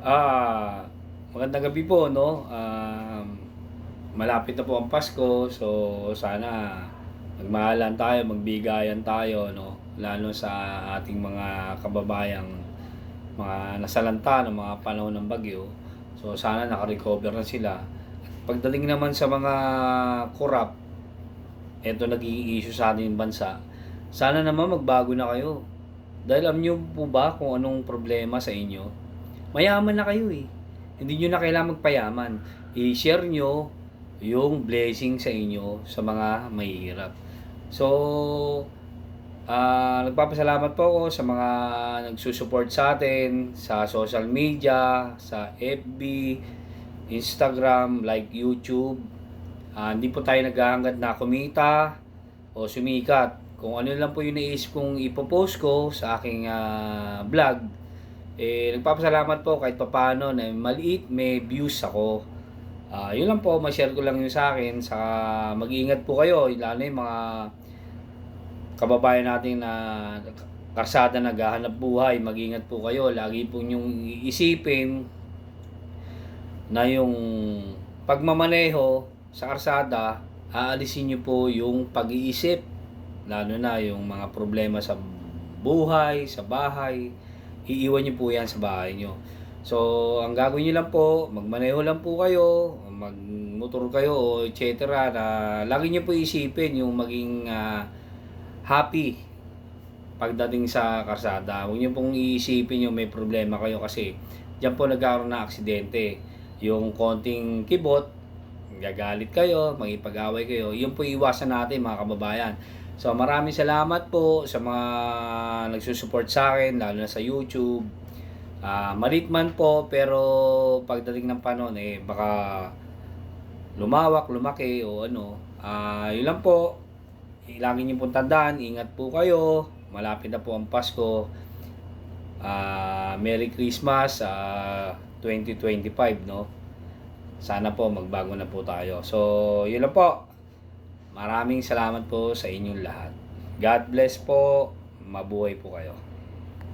Ah, Magandang gabi po 'no. Malapit na po ang Pasko, so sana magmahalan tayo, magbigayan tayo 'no, lalo sa ating mga kababayang mga nasalanta ng mga panahon ng bagyo. So sana naka-recover na sila. Pagdating naman sa mga korap, eto nagiging issue sa ating bansa, sana naman magbago na kayo. Dahil alam niyo po ba kung anong problema sa inyo? Mayaman na kayo, eh. Hindi niyo na kailangang magpayaman. I-share niyo yung blessing sa inyo sa mga mahihirap. So, nagpapasalamat po ako sa mga nagsu-support sa atin sa social media, sa FB, Instagram, like YouTube. Hindi po tayo naghahangad na kumita o sumikat. Kung ano lang po yung naisip kong ipopost ko sa aking vlog, nagpapasalamat po kahit papaano na maliit may views ako. Yun lang po, ma-share ko lang yun sa akin. Saka mag-iingat po kayo, lalo na yung mga kababayan natin na karsada naghahanap buhay. Mag-ingat po kayo, lagi po nyong iisipin na yung pagmamaneho sa karsada, aalisin nyo po yung pag-iisip, lalo na yung mga problema sa buhay, sa bahay, iiwan nyo po yan sa bahay nyo. So, ang gagawin nyo lang po, magmaneho lang po kayo, magmotor kayo, o etc. na lagi nyo po isipin yung maging happy pagdating sa karsada. Huwag nyo pong iisipin yung may problema kayo kasi diyan po nagkaroon na aksidente. Yung konting kibot, gagalit kayo, magipag-away kayo. Yun po iwasan natin mga kababayan. So maraming salamat po sa mga nagsusupport sa akin, lalo na sa YouTube. Maliit man po, pero pagdating ng panahon, baka lumawak, lumaki o ano. Yun lang po. Lagi niyo pong tandaan, ingat po kayo. Malapit na po ang Pasko. Merry Christmas 2025, no? Sana po magbago na po tayo. So, yun lang po. Maraming salamat po sa inyong lahat. God bless po. Mabuhay po kayo.